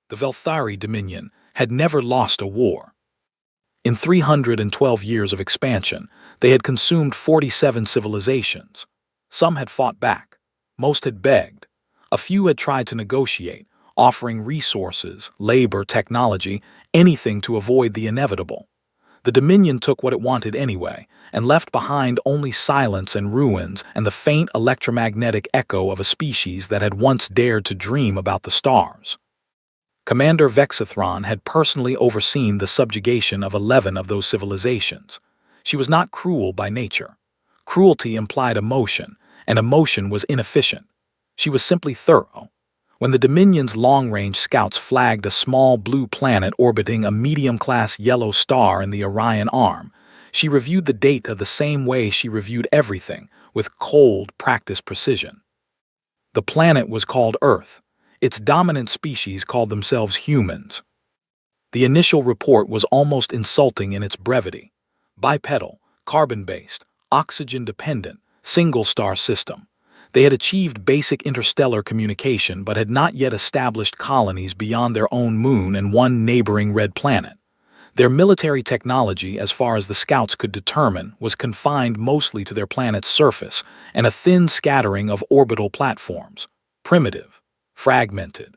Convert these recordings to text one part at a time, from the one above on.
The Velthari Dominion had never lost a war. In 312 years of expansion, they had consumed 47 civilizations. Some had fought back. Most had begged. A few had tried to negotiate, offering resources, labor, technology, anything to avoid the inevitable. The Dominion took what it wanted anyway, and left behind only silence and ruins and the faint electromagnetic echo of a species that had once dared to dream about the stars. Commander Vexithron had personally overseen the subjugation of 11 of those civilizations. She was not cruel by nature. Cruelty implied emotion, and emotion was inefficient. She was simply thorough. When the Dominion's long-range scouts flagged a small blue planet orbiting a medium-class yellow star in the Orion Arm, she reviewed the data the same way she reviewed everything, with cold, practiced precision. The planet was called Earth. Its dominant species called themselves humans. The initial report was almost insulting in its brevity. Bipedal, carbon-based, oxygen-dependent, single-star system. They had achieved basic interstellar communication but had not yet established colonies beyond their own moon and one neighboring red planet. Their military technology, as far as the scouts could determine, was confined mostly to their planet's surface and a thin scattering of orbital platforms. Primitive, fragmented,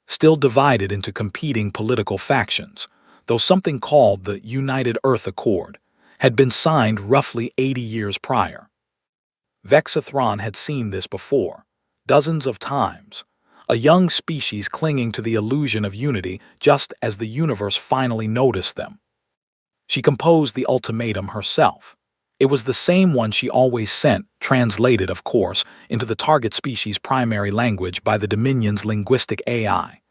still divided into competing political factions, though something called the United Earth Accord had been signed roughly 80 years prior. Vexithron had seen this before, dozens of times, a young species clinging to the illusion of unity just as the universe finally noticed them. She composed the ultimatum herself. It was the same one she always sent, translated, of course, into the target species' primary language by the Dominion's linguistic AI.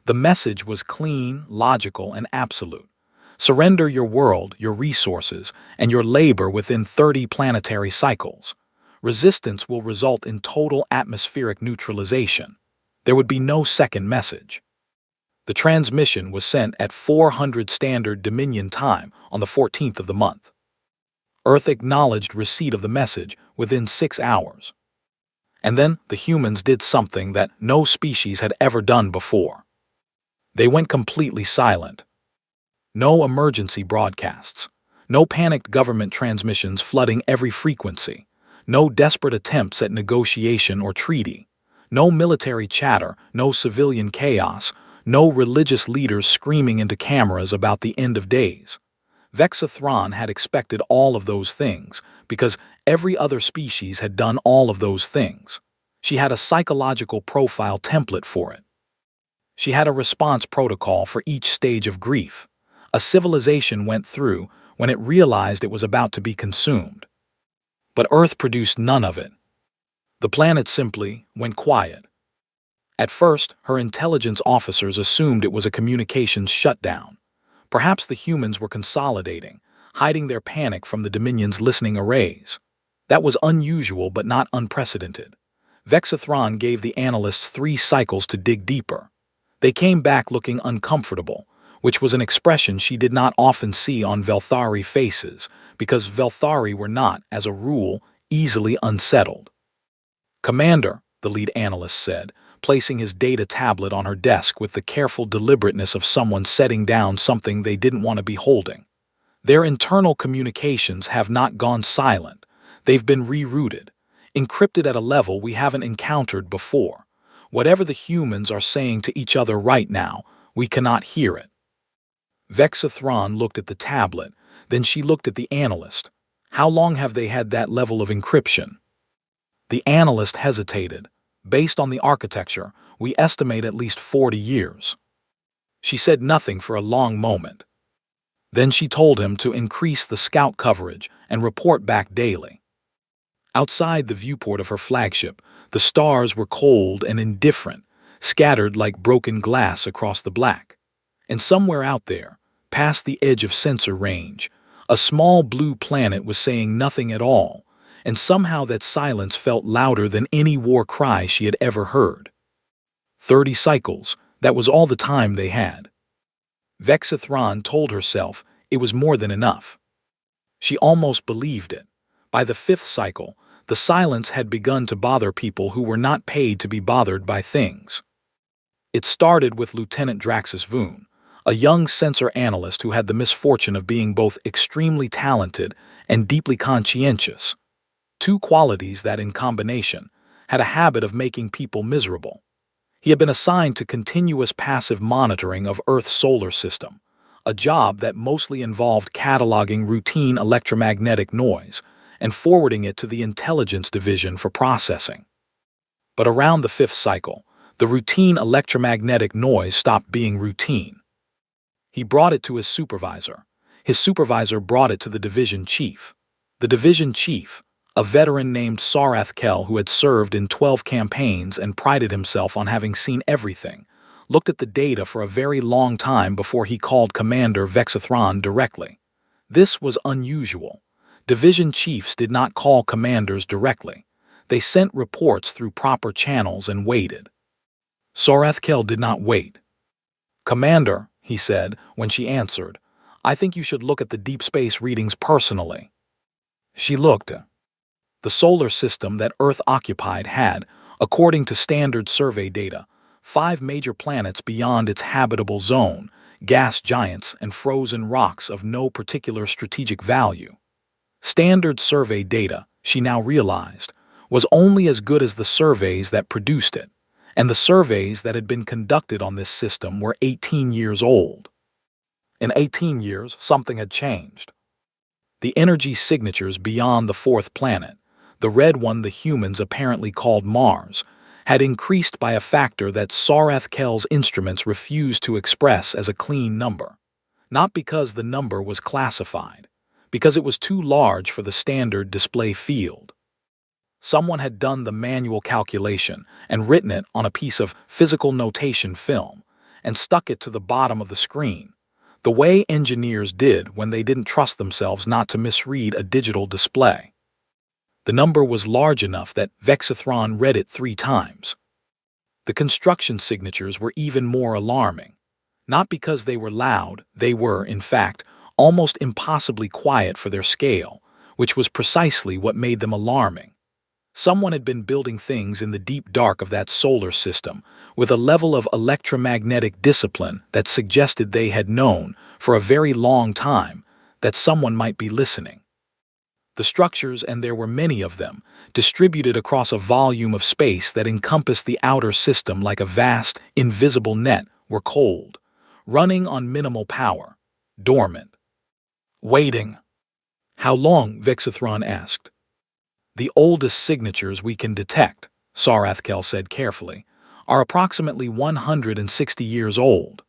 The message was clean, logical, and absolute. Surrender your world, your resources, and your labor within 30 planetary cycles. Resistance will result in total atmospheric neutralization. There would be no second message. The transmission was sent at 400 Standard Dominion time on the 14th of the month. Earth acknowledged receipt of the message within 6 hours. And then the humans did something that no species had ever done before. They went completely silent. No emergency broadcasts. No panicked government transmissions flooding every frequency. No desperate attempts at negotiation or treaty. No military chatter, no civilian chaos, no religious leaders screaming into cameras about the end of days. Vexithron had expected all of those things because every other species had done all of those things. She had a psychological profile template for it. She had a response protocol for each stage of grief. A civilization went through when it realized it was about to be consumed. But Earth produced none of it. The planet simply went quiet. At first, her intelligence officers assumed it was a communications shutdown. Perhaps the humans were consolidating, hiding their panic from the Dominion's listening arrays. That was unusual but not unprecedented. Vexithron gave the analysts 3 cycles to dig deeper. They came back looking uncomfortable, which was an expression she did not often see on Velthari faces, because Velthari were not, as a rule, easily unsettled. "Commander," the lead analyst said, placing his data tablet on her desk with the careful deliberateness of someone setting down something they didn't want to be holding. "Their internal communications have not gone silent. They've been rerouted, encrypted at a level we haven't encountered before. Whatever the humans are saying to each other right now, we cannot hear it." Vexithron looked at the tablet, then she looked at the analyst. "How long have they had that level of encryption?" The analyst hesitated. "Based on the architecture, we estimate at least 40 years. She said nothing for a long moment. Then she told him to increase the scout coverage and report back daily. Outside the viewport of her flagship, the stars were cold and indifferent, scattered like broken glass across the black. And somewhere out there, past the edge of sensor range, a small blue planet was saying nothing at all, and somehow that silence felt louder than any war cry she had ever heard. 30 cycles, that was all the time they had. Vexithron told herself it was more than enough. She almost believed it. By the 5th cycle, the silence had begun to bother people who were not paid to be bothered by things. It started with Lieutenant Draxus Voon, a young sensor analyst who had the misfortune of being both extremely talented and deeply conscientious, two qualities that, in combination, had a habit of making people miserable. He had been assigned to continuous passive monitoring of Earth's solar system, a job that mostly involved cataloging routine electromagnetic noise and forwarding it to the intelligence division for processing. But around the fifth cycle, the routine electromagnetic noise stopped being routine. He brought it to his supervisor. His supervisor brought it to the division chief. The division chief, a veteran named Sarath Kel who had served in 12 campaigns and prided himself on having seen everything, looked at the data for a very long time before he called Commander Vexathron directly. This was unusual. Division chiefs did not call commanders directly. They sent reports through proper channels and waited. Sarath Kel did not wait. "Commander," he said when she answered, "I think you should look at the deep space readings personally." She looked. The solar system that Earth occupied had, according to standard survey data, 5 major planets beyond its habitable zone, gas giants and frozen rocks of no particular strategic value. Standard survey data, she now realized, was only as good as the surveys that produced it, and the surveys that had been conducted on this system were 18 years old. In 18 years, something had changed. The energy signatures beyond the 4th planet, the red one the humans apparently called Mars, had increased by a factor that Sarath Kel's instruments refused to express as a clean number. Not because the number was classified, because it was too large for the standard display field. Someone had done the manual calculation and written it on a piece of physical notation film and stuck it to the bottom of the screen, the way engineers did when they didn't trust themselves not to misread a digital display. The number was large enough that Vexathron read it 3 times. The construction signatures were even more alarming. Not because they were loud, they were, in fact, almost impossibly quiet for their scale, which was precisely what made them alarming. Someone had been building things in the deep dark of that solar system with a level of electromagnetic discipline that suggested they had known, for a very long time, that someone might be listening. The structures, and there were many of them, distributed across a volume of space that encompassed the outer system like a vast, invisible net, were cold, running on minimal power, dormant. Waiting. "How long?" Vexathron asked. "The oldest signatures we can detect," Sarath Kel said carefully, "are approximately 160 years old."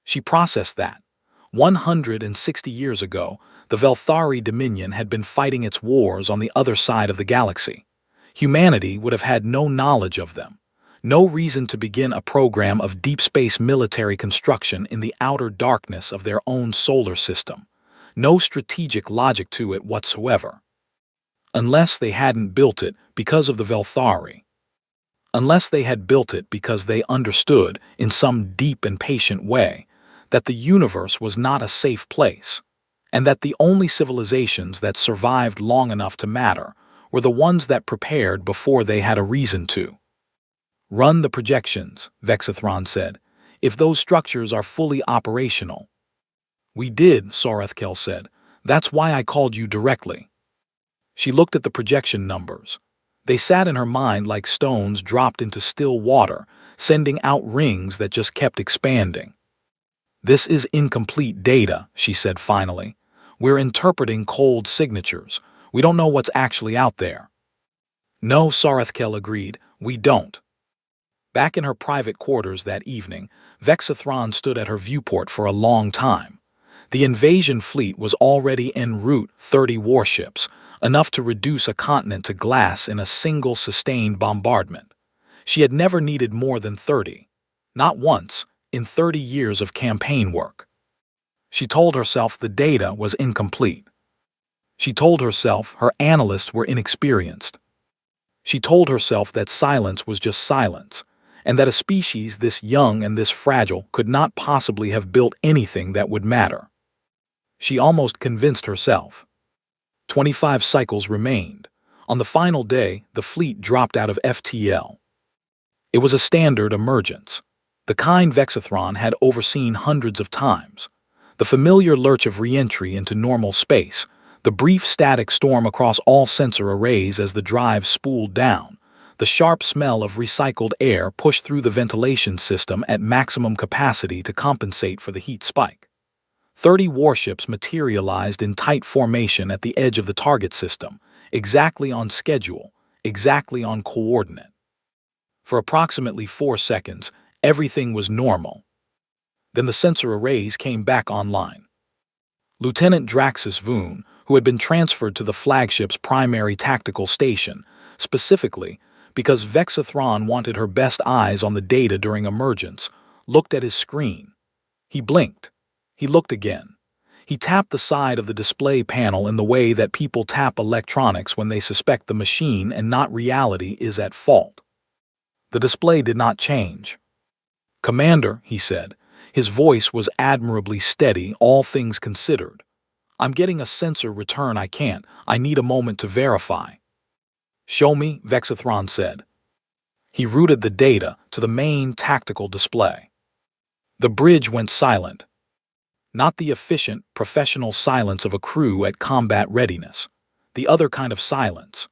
She processed that. 160 years ago, the Velthari Dominion had been fighting its wars on the other side of the galaxy. Humanity would have had no knowledge of them, no reason to begin a program of deep space military construction in the outer darkness of their own solar system, no strategic logic to it whatsoever. Unless they hadn't built it because of the Velthari. Unless they had built it because they understood, in some deep and patient way, that the universe was not a safe place, and that the only civilizations that survived long enough to matter were the ones that prepared before they had a reason to. "Run the projections," Vexathron said, "if those structures are fully operational." "We did," Sarath Kel said. "That's why I called you directly." She looked at the projection numbers. They sat in her mind like stones dropped into still water, sending out rings that just kept expanding. "This is incomplete data," she said finally. "We're interpreting cold signatures. We don't know what's actually out there." "No," Sarath Kel agreed, "we don't." Back in her private quarters that evening, Vexathron stood at her viewport for a long time. The invasion fleet was already en route, 30 warships, enough to reduce a continent to glass in a single sustained bombardment. She had never needed more than 30. Not once, in 30 years of campaign work. She told herself the data was incomplete. She told herself her analysts were inexperienced. She told herself that silence was just silence, and that a species this young and this fragile could not possibly have built anything that would matter. She almost convinced herself. 25 cycles remained. On the final day, the fleet dropped out of FTL. It was a standard emergence. the kind Vexathron had overseen hundreds of times. The familiar lurch of re-entry into normal space, the brief static storm across all sensor arrays as the drive spooled down, the sharp smell of recycled air pushed through the ventilation system at maximum capacity to compensate for the heat spike. 30 warships materialized in tight formation at the edge of the target system, exactly on schedule, exactly on coordinate. For approximately 4 seconds, everything was normal. Then the sensor arrays came back online. Lieutenant Draxus Voon, who had been transferred to the flagship's primary tactical station, specifically because Vexathron wanted her best eyes on the data during emergence, looked at his screen. He blinked. He looked again. He tapped the side of the display panel in the way that people tap electronics when they suspect the machine and not reality is at fault. The display did not change. "Commander," he said. His voice was admirably steady, all things considered. "I'm getting a sensor return I need a moment to verify." "Show me," Vexathron said. He routed the data to the main tactical display. The bridge went silent. Not the efficient, professional silence of a crew at combat readiness. The other kind of silence.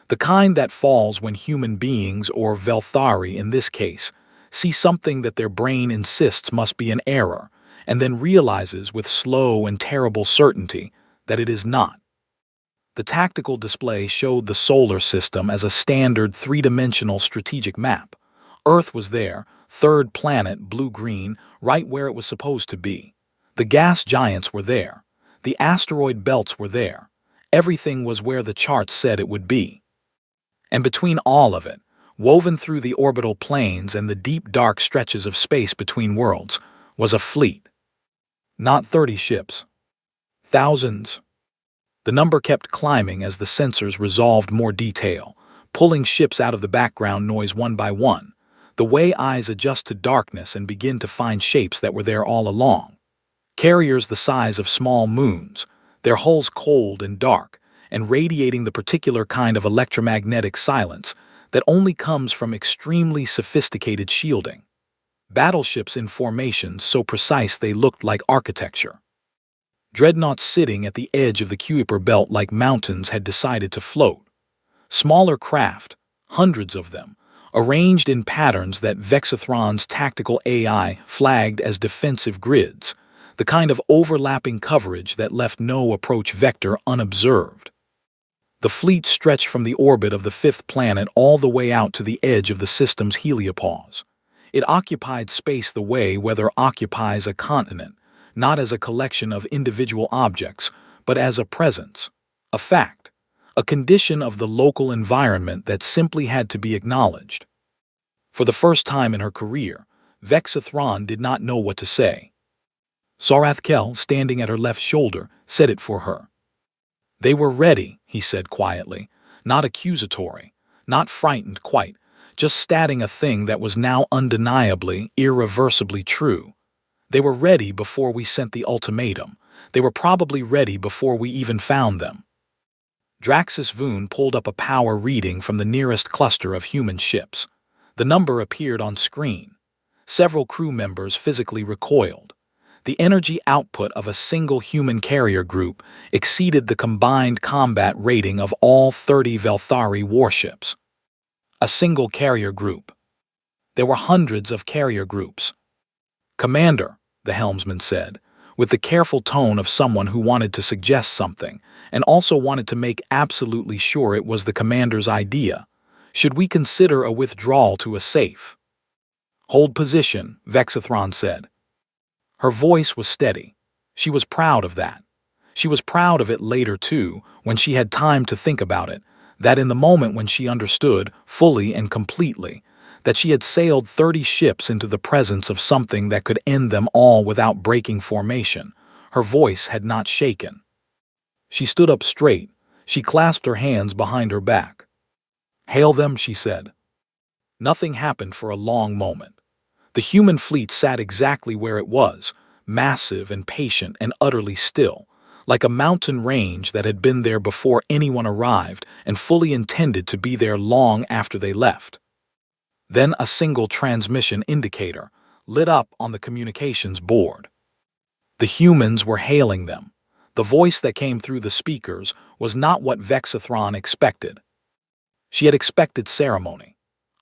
The kind that falls when human beings, or Velthari in this case, see something that their brain insists must be an error, and then realizes with slow and terrible certainty that it is not. The tactical display showed the solar system as a standard three-dimensional strategic map. Earth was there, third planet, blue-green, right where it was supposed to be. The gas giants were there. The asteroid belts were there. Everything was where the charts said it would be. And between all of it, woven through the orbital planes and the deep dark stretches of space between worlds, was a fleet. Not 30 ships. Thousands. The number kept climbing as the sensors resolved more detail, pulling ships out of the background noise one by one, the way eyes adjust to darkness and begin to find shapes that were there all along. Carriers the size of small moons, their hulls cold and dark, and radiating the particular kind of electromagnetic silence that only comes from extremely sophisticated shielding. Battleships in formations so precise they looked like architecture. Dreadnoughts sitting at the edge of the Kuiper belt like mountains had decided to float. Smaller craft, hundreds of them, arranged in patterns that Vexathron's tactical AI flagged as defensive grids, the kind of overlapping coverage that left no approach vector unobserved. The fleet stretched from the orbit of the fifth planet all the way out to the edge of the system's heliopause. It occupied space the way weather occupies a continent, not as a collection of individual objects, but as a presence, a fact, a condition of the local environment that simply had to be acknowledged. For the first time in her career, Vexathron did not know what to say. Sarathkel, standing at her left shoulder, said it for her. "They were ready," he said quietly, not accusatory, not frightened quite, just stating a thing that was now undeniably, irreversibly true. They were ready before we sent the ultimatum. They were probably ready before we even found them. Draxus Voon pulled up a power reading from the nearest cluster of human ships. The number appeared on screen. Several crew members physically recoiled. The energy output of a single human carrier group exceeded the combined combat rating of all 30 Velthari warships. A single carrier group. There were hundreds of carrier groups. "Commander," the helmsman said, with the careful tone of someone who wanted to suggest something and also wanted to make absolutely sure it was the commander's idea, "should we consider a withdrawal to a safe?" "Hold position," Vexathron said. Her voice was steady. She was proud of that. She was proud of it later, too, when she had time to think about it, that in the moment when she understood, fully and completely, that she had sailed 30 ships into the presence of something that could end them all without breaking formation, her voice had not shaken. She stood up straight. She clasped her hands behind her back. "Hail them," she said. Nothing happened for a long moment. The human fleet sat exactly where it was, massive and patient and utterly still, like a mountain range that had been there before anyone arrived and fully intended to be there long after they left. Then a single transmission indicator, lit up on the communications board. The humans were hailing them. The voice that came through the speakers was not what Vexathron expected. She had expected ceremony.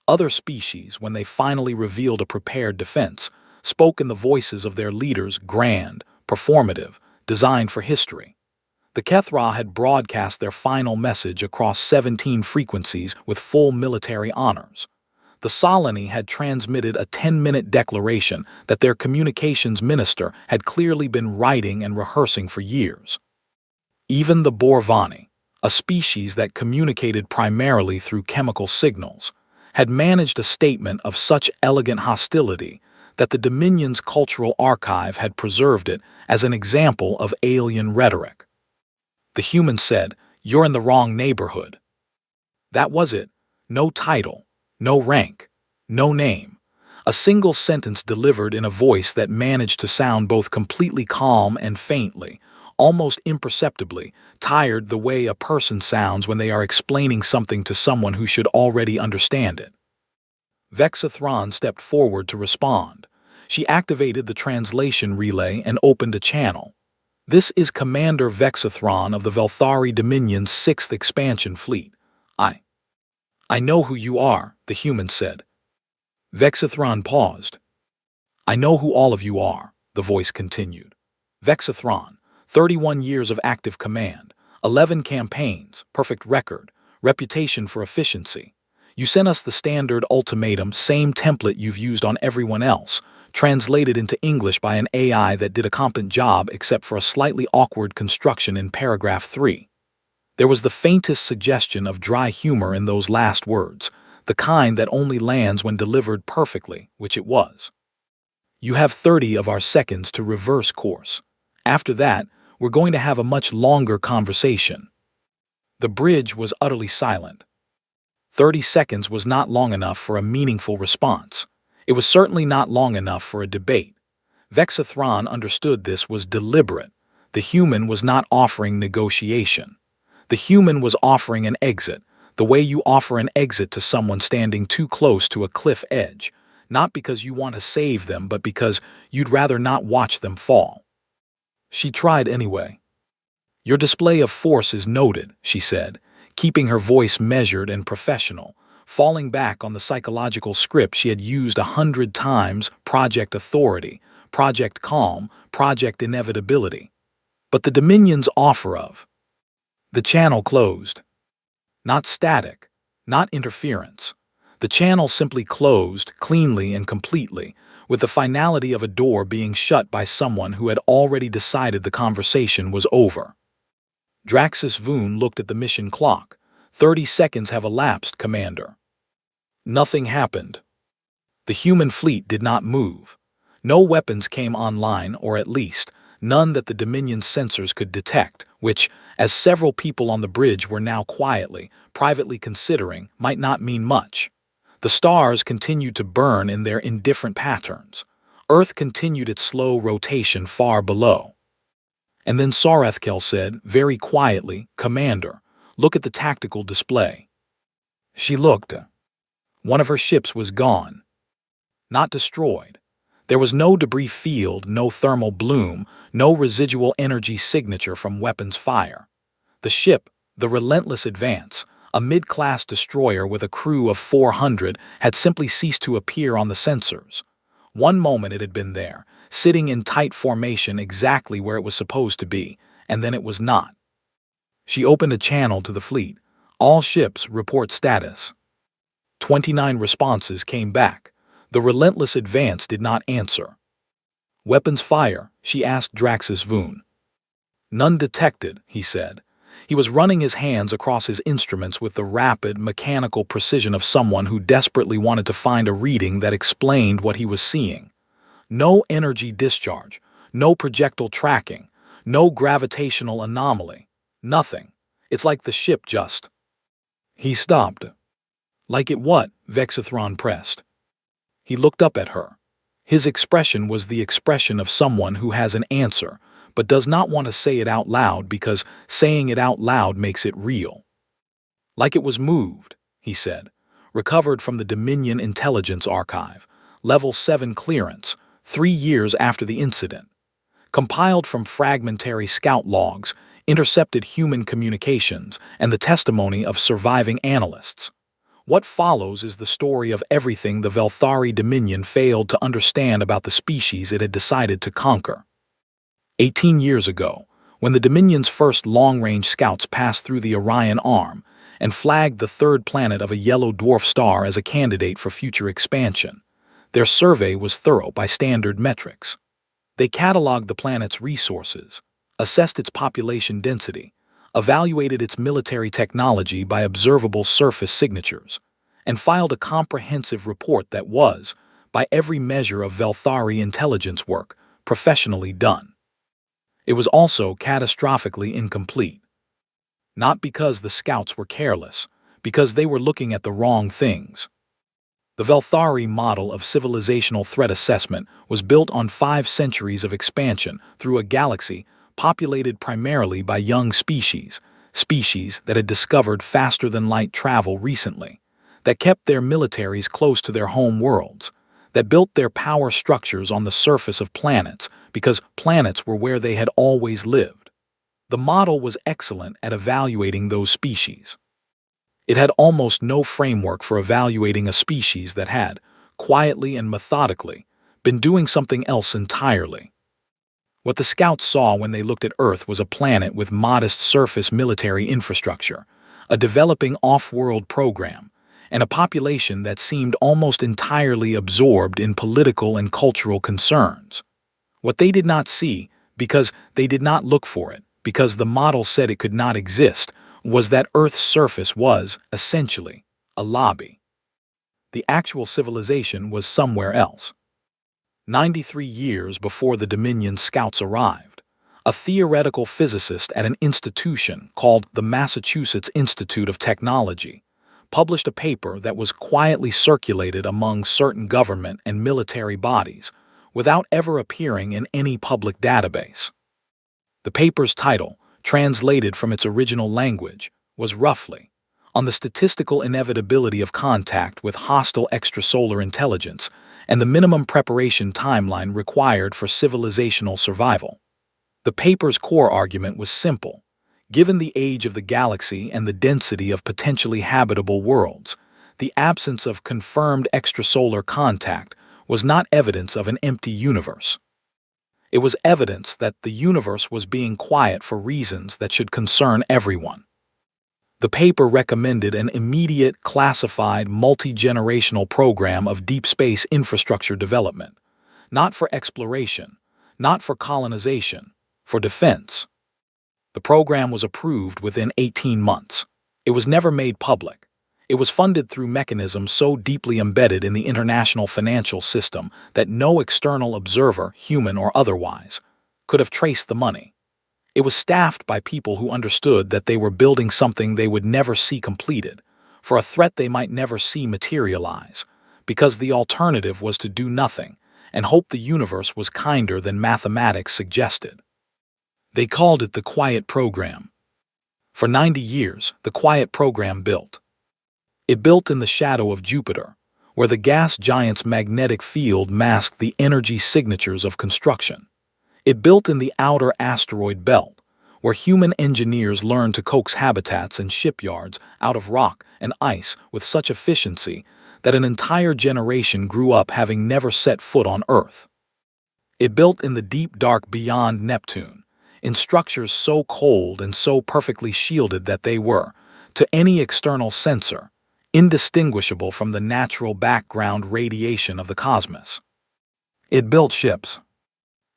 Other species, when they finally revealed a prepared defense, spoke in the voices of their leaders, grand, performative, designed for history. The Kethra had broadcast their final message across 17 frequencies with full military honors. The Solani had transmitted a 10-minute declaration that their communications minister had clearly been writing and rehearsing for years. Even the Borvani, a species that communicated primarily through chemical signals, had managed a statement of such elegant hostility that the Dominion's cultural archive had preserved it as an example of alien rhetoric. The human said, "You're in the wrong neighborhood." That was it. No title, no rank, no name. A single sentence delivered in a voice that managed to sound both completely calm and faintly, almost imperceptibly, tired the way a person sounds when they are explaining something to someone who should already understand it. Vexathron stepped forward to respond. She activated the translation relay and opened a channel. "This is Commander Vexathron of the Velthari Dominion's 6th Expansion Fleet. I know who you are," the human said. Vexathron paused. "I know who all of you are," the voice continued. "Vexathron, 31 years of active command, 11 campaigns, perfect record, reputation for efficiency. You sent us the standard ultimatum, same template you've used on everyone else, translated into English by an AI that did a competent job except for a slightly awkward construction in paragraph 3. There was the faintest suggestion of dry humor in those last words, the kind that only lands when delivered perfectly, which it was. "You have 30 of our seconds to reverse course. After that, we're going to have a much longer conversation." The bridge was utterly silent. 30 seconds was not long enough for a meaningful response. It was certainly not long enough for a debate. Vexathron understood this was deliberate. The human was not offering negotiation. The human was offering an exit, the way you offer an exit to someone standing too close to a cliff edge, not because you want to save them, but because you'd rather not watch them fall. She tried anyway. "Your display of force is noted," she said, keeping her voice measured and professional, falling back on the psychological script she had used 100 times: Project Authority, Project Calm, Project Inevitability. But the Dominion's offer of the channel closed. Not static, not interference. The channel simply closed, cleanly and completely, with the finality of a door being shut by someone who had already decided the conversation was over. Draxus Voon looked at the mission clock. 30 seconds have elapsed, Commander." Nothing happened. The human fleet did not move. No weapons came online, or at least, none that the Dominion sensors could detect, which, as several people on the bridge were now quietly, privately considering, might not mean much. The stars continued to burn in their indifferent patterns. Earth continued its slow rotation far below. And then Sarethkel said, very quietly, "Commander, look at the tactical display." She looked. One of her ships was gone. Not destroyed. There was no debris field, no thermal bloom, no residual energy signature from weapons fire. The ship, the Relentless Advance, a mid-class destroyer with a crew of 400, had simply ceased to appear on the sensors. One moment it had been there, sitting in tight formation exactly where it was supposed to be, and then it was not. She opened a channel to the fleet. "All ships report status." 29 responses came back. The Relentless Advance did not answer. "Weapons fire?" she asked Draxus Voon. "None detected," he said. He was running his hands across his instruments with the rapid, mechanical precision of someone who desperately wanted to find a reading that explained what he was seeing. No energy discharge, no projectile tracking, no gravitational anomaly, nothing. It's like the ship just... He stopped. "Like it what?" Vexathron pressed. He looked up at her. His expression was the expression of someone who has an answer, but does not want to say it out loud because saying it out loud makes it real. "Like it was moved," he said, "recovered from the Dominion Intelligence Archive, Level 7 clearance, 3 years after the incident. Compiled from fragmentary scout logs, intercepted human communications, and the testimony of surviving analysts. What follows is the story of everything the Velthari Dominion failed to understand about the species it had decided to conquer. 18 years ago, when the Dominion's first long-range scouts passed through the Orion Arm and flagged the third planet of a yellow dwarf star as a candidate for future expansion, their survey was thorough by standard metrics. They cataloged the planet's resources, assessed its population density, evaluated its military technology by observable surface signatures, and filed a comprehensive report that was, by every measure of Velthari intelligence work, professionally done. It was also catastrophically incomplete. Not because the scouts were careless, because they were looking at the wrong things. The Velthari model of civilizational threat assessment was built on 5 centuries of expansion through a galaxy populated primarily by young species that had discovered faster-than-light travel recently, that kept their militaries close to their home worlds, that built their power structures on the surface of planets because planets were where they had always lived. The model was excellent at evaluating those species. It had almost no framework for evaluating a species that had, quietly and methodically, been doing something else entirely. What the scouts saw when they looked at Earth was a planet with modest surface military infrastructure, a developing off-world program, and a population that seemed almost entirely absorbed in political and cultural concerns. What they did not see, because they did not look for it, because the model said it could not exist, was that Earth's surface was, essentially, a lobby. The actual civilization was somewhere else. 93 years before the Dominion scouts arrived, a theoretical physicist at an institution called the Massachusetts Institute of Technology published a paper that was quietly circulated among certain government and military bodies without ever appearing in any public database. The paper's title, translated from its original language, was roughly, "On the Statistical Inevitability of Contact with Hostile Extrasolar Intelligence and the Minimum Preparation Timeline Required for Civilizational Survival." The paper's core argument was simple. Given the age of the galaxy and the density of potentially habitable worlds, the absence of confirmed extrasolar contact was not evidence of an empty universe. It was evidence that the universe was being quiet for reasons that should concern everyone. The paper recommended an immediate, classified, multi-generational program of deep space infrastructure development, not for exploration, not for colonization, for defense. The program was approved within 18 months. It was never made public. It was funded through mechanisms so deeply embedded in the international financial system that no external observer, human or otherwise, could have traced the money. It was staffed by people who understood that they were building something they would never see completed, for a threat they might never see materialize, because the alternative was to do nothing and hope the universe was kinder than mathematics suggested. They called it the Quiet Program. For 90 years, the Quiet Program built. It built in the shadow of Jupiter, where the gas giant's magnetic field masked the energy signatures of construction. It built in the outer asteroid belt, where human engineers learned to coax habitats and shipyards out of rock and ice with such efficiency that an entire generation grew up having never set foot on Earth. It built in the deep dark beyond Neptune, in structures so cold and so perfectly shielded that they were, to any external sensor, indistinguishable from the natural background radiation of the cosmos. It built ships.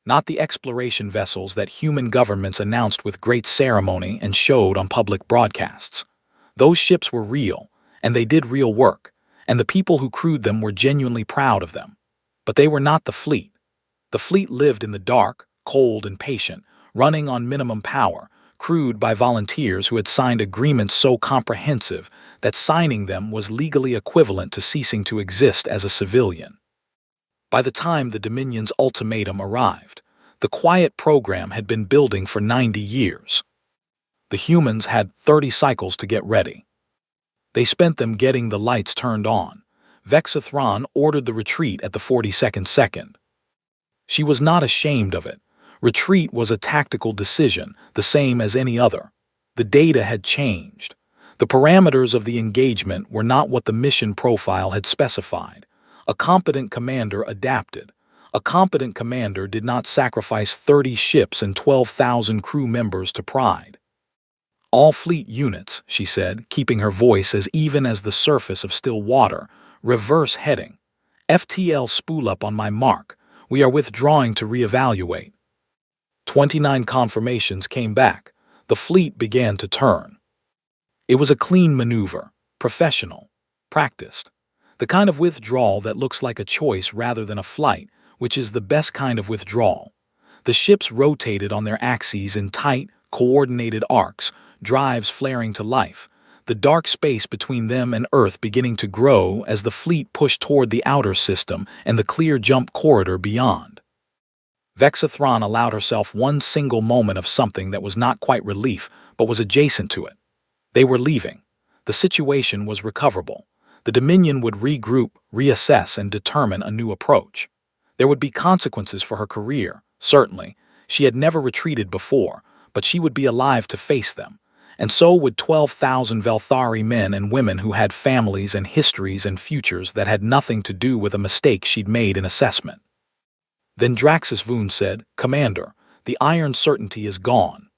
Not the exploration vessels that human governments announced with great ceremony and showed on public broadcasts. Those ships were real, and they did real work, and the people who crewed them were genuinely proud of them. But they were not the fleet. The fleet lived in the dark, cold and patient, running on minimum power, crewed by volunteers who had signed agreements so comprehensive that signing them was legally equivalent to ceasing to exist as a civilian. By the time the Dominion's ultimatum arrived, the Quiet Program had been building for 90 years. The humans had 30 cycles to get ready. They spent them getting the lights turned on, Vexathron ordered the retreat at the 42nd second. She was not ashamed of it. Retreat was a tactical decision, the same as any other. The data had changed. The parameters of the engagement were not what the mission profile had specified. A competent commander adapted. A competent commander did not sacrifice 30 ships and 12,000 crew members to pride. All fleet units, she said, keeping her voice as even as the surface of still water, reverse heading. FTL spool up on my mark. We are withdrawing to reevaluate. 29 confirmations came back. The fleet began to turn. It was a clean maneuver, professional, practiced. The kind of withdrawal that looks like a choice rather than a flight, which is the best kind of withdrawal. The ships rotated on their axes in tight, coordinated arcs, drives flaring to life, the dark space between them and Earth beginning to grow as the fleet pushed toward the outer system and the clear jump corridor beyond. Vexathron allowed herself one single moment of something that was not quite relief, but was adjacent to it. They were leaving. The situation was recoverable. The Dominion would regroup, reassess, and determine a new approach. There would be consequences for her career, certainly. She had never retreated before, but she would be alive to face them. And so would 12,000 Velthari men and women who had families and histories and futures that had nothing to do with a mistake she'd made in assessment. Then Draxus Voon said, "Commander, the iron certainty is gone."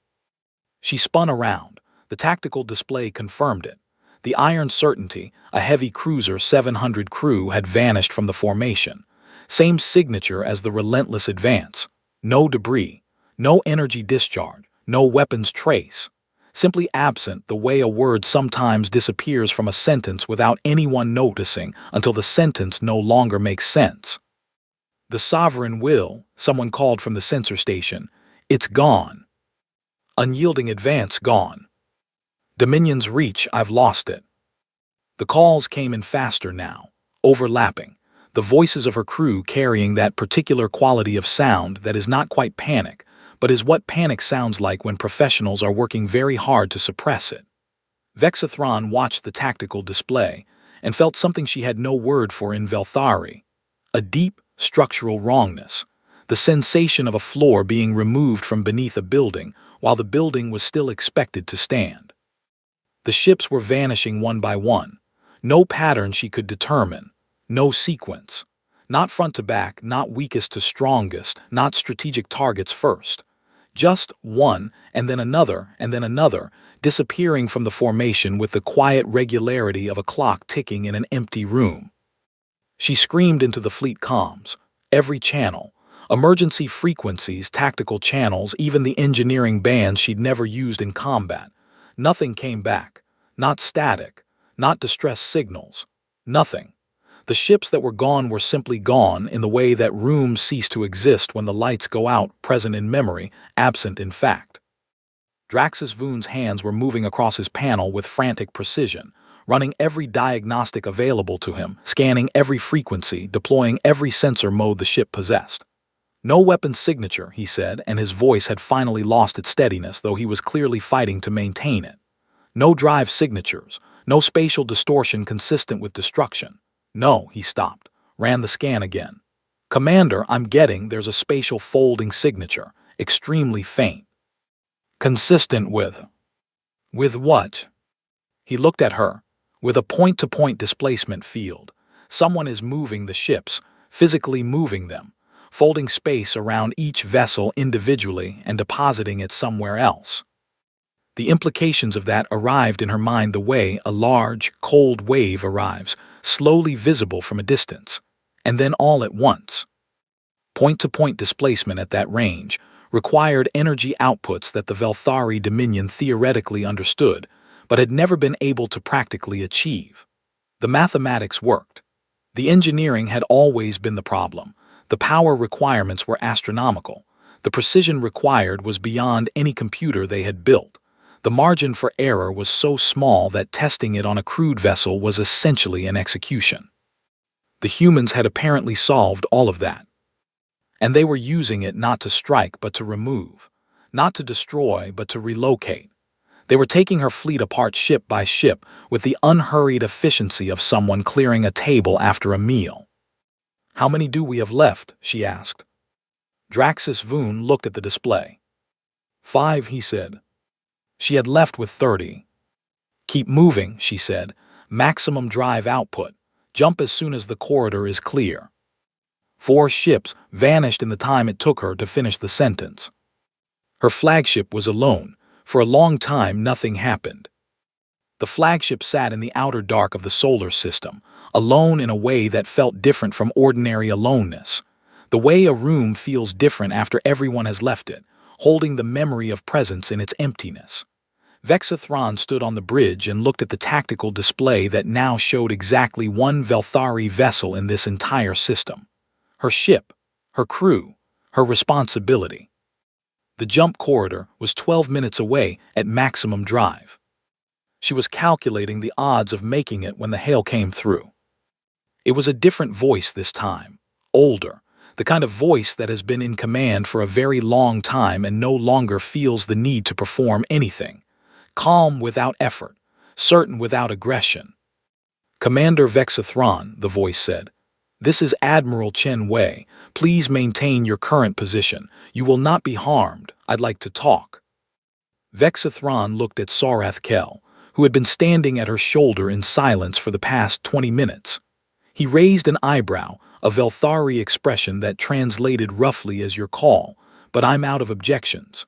She spun around. The tactical display confirmed it. The iron certainty, a heavy cruiser 700 crew, had vanished from the formation. Same signature as the relentless advance. No debris, no energy discharge, no weapons trace. Simply absent the way a word sometimes disappears from a sentence without anyone noticing until the sentence no longer makes sense. "The sovereign will," someone called from the sensor station. "It's gone." Unyielding advance gone. Dominion's reach, I've lost it. The calls came in faster now, overlapping, the voices of her crew carrying that particular quality of sound that is not quite panic, but is what panic sounds like when professionals are working very hard to suppress it. Vexathron watched the tactical display and felt something she had no word for in Velthari. A deep, structural wrongness. The sensation of a floor being removed from beneath a building while the building was still expected to stand. The ships were vanishing one by one. No pattern she could determine. No sequence. Not front to back, not weakest to strongest, not strategic targets first. Just one, and then another, disappearing from the formation with the quiet regularity of a clock ticking in an empty room. She screamed into the fleet comms. Every channel. Emergency frequencies, tactical channels, even the engineering bands she'd never used in combat. Nothing came back. Not static. Not distress signals. Nothing. The ships that were gone simply gone in the way that rooms cease to exist when the lights go out, present in memory, absent in fact. Draxus Voon's hands were moving across his panel with frantic precision, running every diagnostic available to him, scanning every frequency, deploying every sensor mode the ship possessed. No weapon signature, he said, and his voice had finally lost its steadiness, though he was clearly fighting to maintain it. No drive signatures, no spatial distortion consistent with destruction. No, he stopped, ran the scan again. "Commander, I'm getting there's a spatial folding signature, extremely faint." "Consistent with?" "With what?" He looked at her. "With a point-to-point displacement field. Someone is moving the ships, physically moving them, folding space around each vessel individually and depositing it somewhere else." The implications of that arrived in her mind the way a large, cold wave arrives, slowly visible from a distance, and then all at once. Point-to-point displacement at that range required energy outputs that the Velthari Dominion theoretically understood, but had never been able to practically achieve. The mathematics worked. The engineering had always been the problem. The power requirements were astronomical. The precision required was beyond any computer they had built. The margin for error was so small that testing it on a crewed vessel was essentially an execution. The humans had apparently solved all of that. And they were using it not to strike but to remove, not to destroy but to relocate. They were taking her fleet apart ship by ship with the unhurried efficiency of someone clearing a table after a meal. "How many do we have left?" she asked. Draxus Voon looked at the display. "5," he said. She had left with 30. "Keep moving," she said. "Maximum drive output. Jump as soon as the corridor is clear." 4 ships vanished in the time it took her to finish the sentence. Her flagship was alone. For a long time, nothing happened. The flagship sat in the outer dark of the solar system, alone in a way that felt different from ordinary aloneness. The way a room feels different after everyone has left it, holding the memory of presence in its emptiness. Vexathron stood on the bridge and looked at the tactical display that now showed exactly one Velthari vessel in this entire system. Her ship, her crew, her responsibility. The jump corridor was 12 minutes away at maximum drive. She was calculating the odds of making it when the hail came through. It was a different voice this time, older, the kind of voice that has been in command for a very long time and no longer feels the need to perform anything. Calm without effort, certain without aggression. "Commander Vexathron," the voice said. "This is Admiral Chen Wei. Please maintain your current position. You will not be harmed. I'd like to talk." Vexathron looked at Sarath Kel, who had been standing at her shoulder in silence for the past 20 minutes. He raised an eyebrow, a Velthari expression that translated roughly as "your call, but I'm out of objections."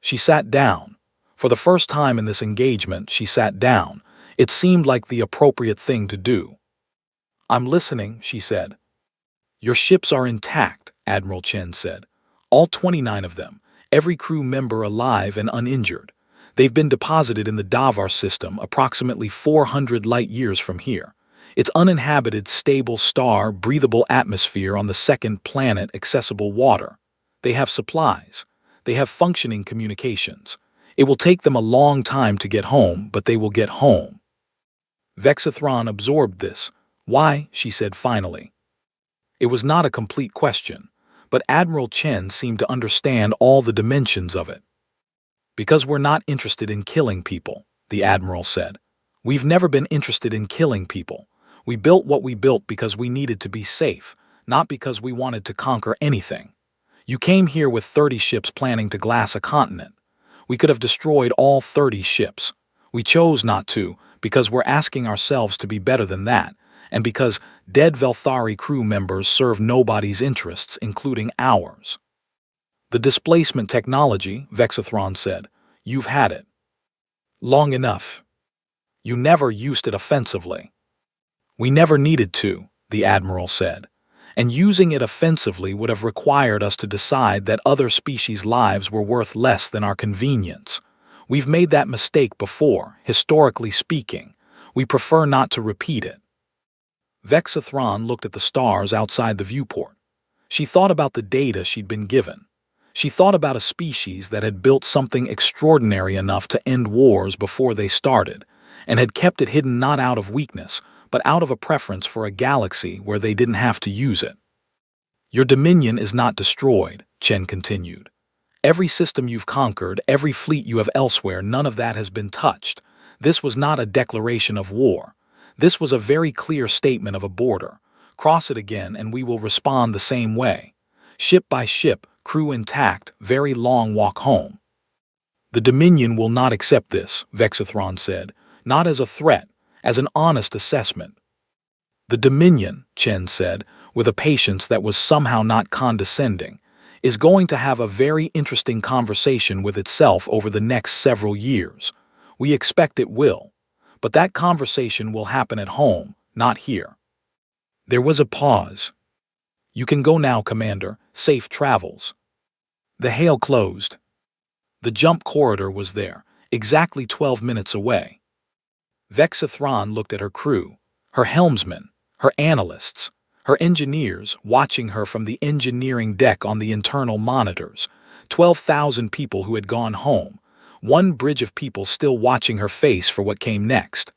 She sat down. For the first time in this engagement, she sat down. It seemed like the appropriate thing to do. "I'm listening," she said. "Your ships are intact," Admiral Chen said. "All 29 of them, every crew member alive and uninjured. They've been deposited in the Davar system approximately 400 light-years from here. Its uninhabited, stable star, breathable atmosphere on the second planet, accessible water. They have supplies. They have functioning communications. It will take them a long time to get home, but they will get home." Vexathron absorbed this. "Why?" she said finally. It was not a complete question, but Admiral Chen seemed to understand all the dimensions of it. "Because we're not interested in killing people," the Admiral said. "We've never been interested in killing people. We built what we built because we needed to be safe, not because we wanted to conquer anything. You came here with 30 ships planning to glass a continent. We could have destroyed all 30 ships. We chose not to because we're asking ourselves to be better than that, and because dead Velthari crew members serve nobody's interests, including ours." "The displacement technology," Vexathron said. "You've had it. Long enough. You never used it offensively." "We never needed to," the Admiral said. "And using it offensively would have required us to decide that other species' lives were worth less than our convenience. We've made that mistake before, historically speaking. We prefer not to repeat it." Vexathron looked at the stars outside the viewport. She thought about the data she'd been given. She thought about a species that had built something extraordinary enough to end wars before they started, and had kept it hidden not out of weakness, but out of a preference for a galaxy where they didn't have to use it. "Your dominion is not destroyed," Chen continued. "Every system you've conquered, every fleet you have elsewhere, none of that has been touched. This was not a declaration of war. This was a very clear statement of a border. Cross it again and we will respond the same way. Ship by ship, crew intact, very long walk home." "The Dominion will not accept this," Vexathron said. "Not as a threat, as an honest assessment." "The Dominion," Chen said, with a patience that was somehow not condescending, "is going to have a very interesting conversation with itself over the next several years. We expect it will. But that conversation will happen at home, not here." There was a pause. "You can go now, Commander. Safe travels." The hail closed. The jump corridor was there, exactly 12 minutes away. Vexathron looked at her crew, her helmsmen, her analysts, her engineers watching her from the engineering deck on the internal monitors, 12,000 people who had gone home, one bridge of people still watching her face for what came next.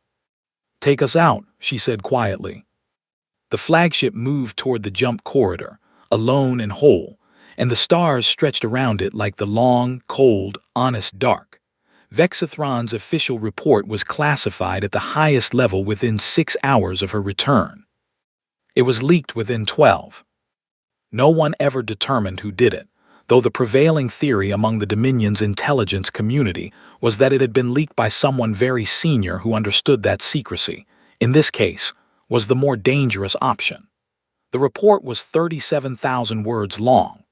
"Take us out," she said quietly. The flagship moved toward the jump corridor, alone and whole, and the stars stretched around it like the long, cold, honest dark. Vexathron's official report was classified at the highest level within 6 hours of her return. It was leaked within 12. No one ever determined who did it, though the prevailing theory among the Dominion's intelligence community was that it had been leaked by someone very senior who understood that secrecy, in this case, was the more dangerous option. The report was 37,000 words long.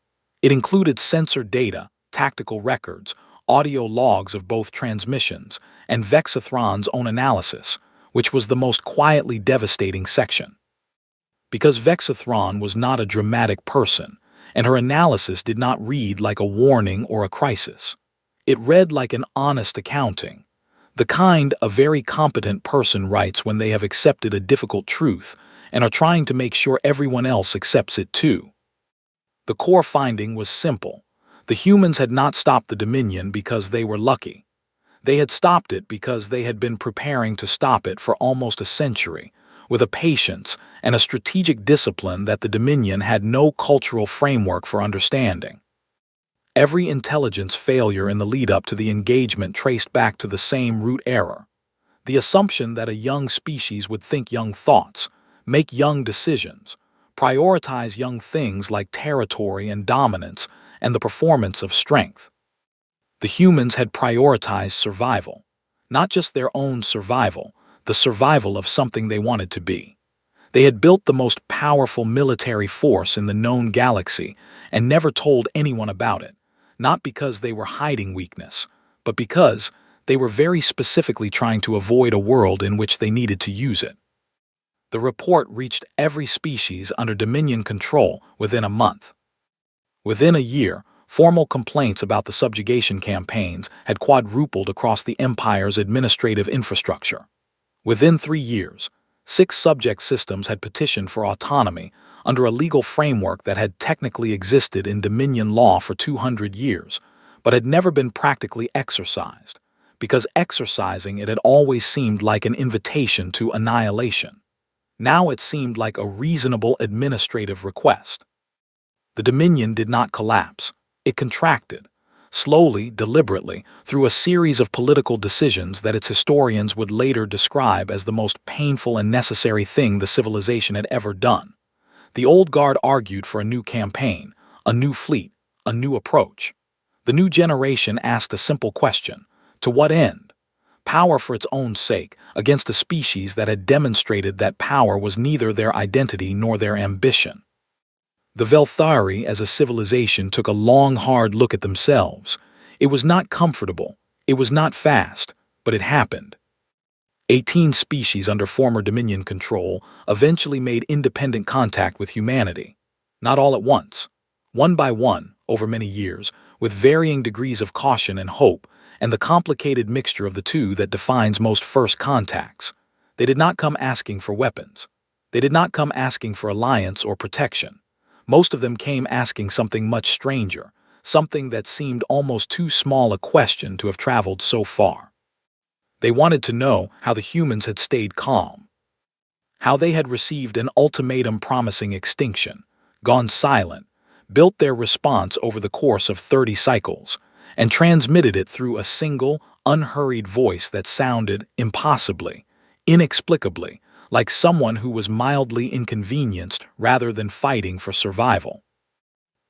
It included sensor data, tactical records, audio logs of both transmissions, and Vexathron's own analysis, which was the most quietly devastating section. Because Vexathron was not a dramatic person, and her analysis did not read like a warning or a crisis. It read like an honest accounting, the kind a very competent person writes when they have accepted a difficult truth and are trying to make sure everyone else accepts it too. The core finding was simple. The humans had not stopped the Dominion because they were lucky. They had stopped it because they had been preparing to stop it for almost a century, with a patience and a strategic discipline that the Dominion had no cultural framework for understanding. Every intelligence failure in the lead-up to the engagement traced back to the same root error: the assumption that a young species would think young thoughts, make young decisions, prioritize young things like territory and dominance and the performance of strength. The humans had prioritized survival, not just their own survival, the survival of something they wanted to be. They had built the most powerful military force in the known galaxy and never told anyone about it, not because they were hiding weakness, but because they were very specifically trying to avoid a world in which they needed to use it. The report reached every species under Dominion control within a month. Within a year, formal complaints about the subjugation campaigns had quadrupled across the Empire's administrative infrastructure. Within 3 years, 6 subject systems had petitioned for autonomy under a legal framework that had technically existed in Dominion law for 200 years, but had never been practically exercised, because exercising it had always seemed like an invitation to annihilation. Now it seemed like a reasonable administrative request. The Dominion did not collapse. It contracted, slowly, deliberately, through a series of political decisions that its historians would later describe as the most painful and necessary thing the civilization had ever done. The old guard argued for a new campaign, a new fleet, a new approach. The new generation asked a simple question: to what end? Power for its own sake, against a species that had demonstrated that power was neither their identity nor their ambition. The Velthari as a civilization took a long, hard look at themselves. It was not comfortable, it was not fast, but it happened. 18 species under former Dominion control eventually made independent contact with humanity. Not all at once. One by one, over many years, with varying degrees of caution and hope, and the complicated mixture of the two that defines most first contacts. They did not come asking for weapons. They did not come asking for alliance or protection. Most of them came asking something much stranger, something that seemed almost too small a question to have traveled so far. They wanted to know how the humans had stayed calm, how they had received an ultimatum promising extinction, gone silent, built their response over the course of 30 cycles, and transmitted it through a single, unhurried voice that sounded impossibly, inexplicably, like someone who was mildly inconvenienced rather than fighting for survival.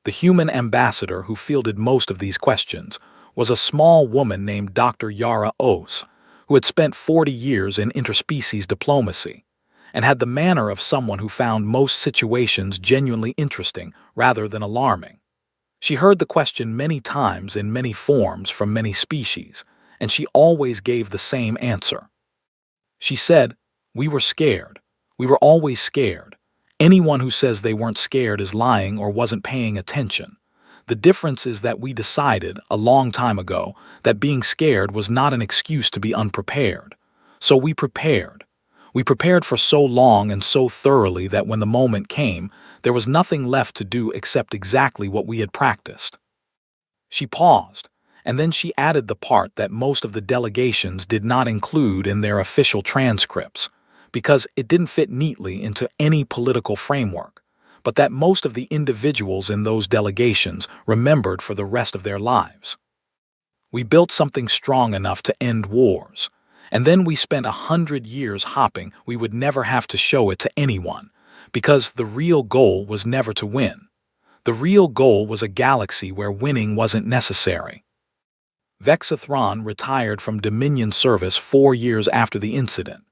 The human ambassador who fielded most of these questions was a small woman named Dr. Yara Os, who had spent 40 years in interspecies diplomacy, and had the manner of someone who found most situations genuinely interesting rather than alarming. She heard the question many times in many forms from many species, and she always gave the same answer. She said, "We were scared. We were always scared. Anyone who says they weren't scared is lying or wasn't paying attention. The difference is that we decided, a long time ago, that being scared was not an excuse to be unprepared. So we prepared. We prepared for so long and so thoroughly that when the moment came, there was nothing left to do except exactly what we had practiced." She paused, and then she added the part that most of the delegations did not include in their official transcripts, because it didn't fit neatly into any political framework, but that most of the individuals in those delegations remembered for the rest of their lives. We built something strong enough to end wars. And then we spent 100 years hopping we would never have to show it to anyone, because the real goal was never to win. The real goal was a galaxy where winning wasn't necessary. Vexathron retired from Dominion service 4 years after the incident.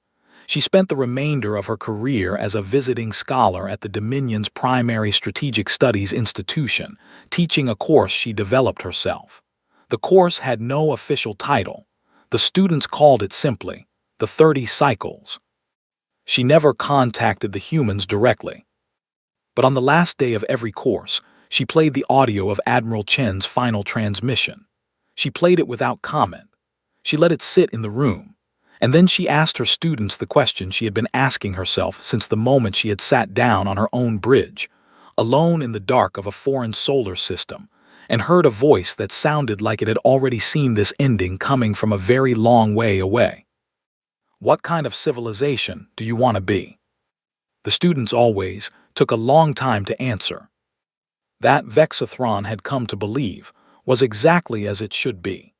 She spent the remainder of her career as a visiting scholar at the Dominion's primary strategic studies institution, teaching a course she developed herself. The course had no official title. The students called it simply the 30 Cycles. She never contacted the humans directly. But on the last day of every course, she played the audio of Admiral Chen's final transmission. She played it without comment. She let it sit in the room. And then she asked her students the question she had been asking herself since the moment she had sat down on her own bridge, alone in the dark of a foreign solar system, and heard a voice that sounded like it had already seen this ending coming from a very long way away. What kind of civilization do you want to be? The students always took a long time to answer. That Vexathron had come to believe was exactly as it should be.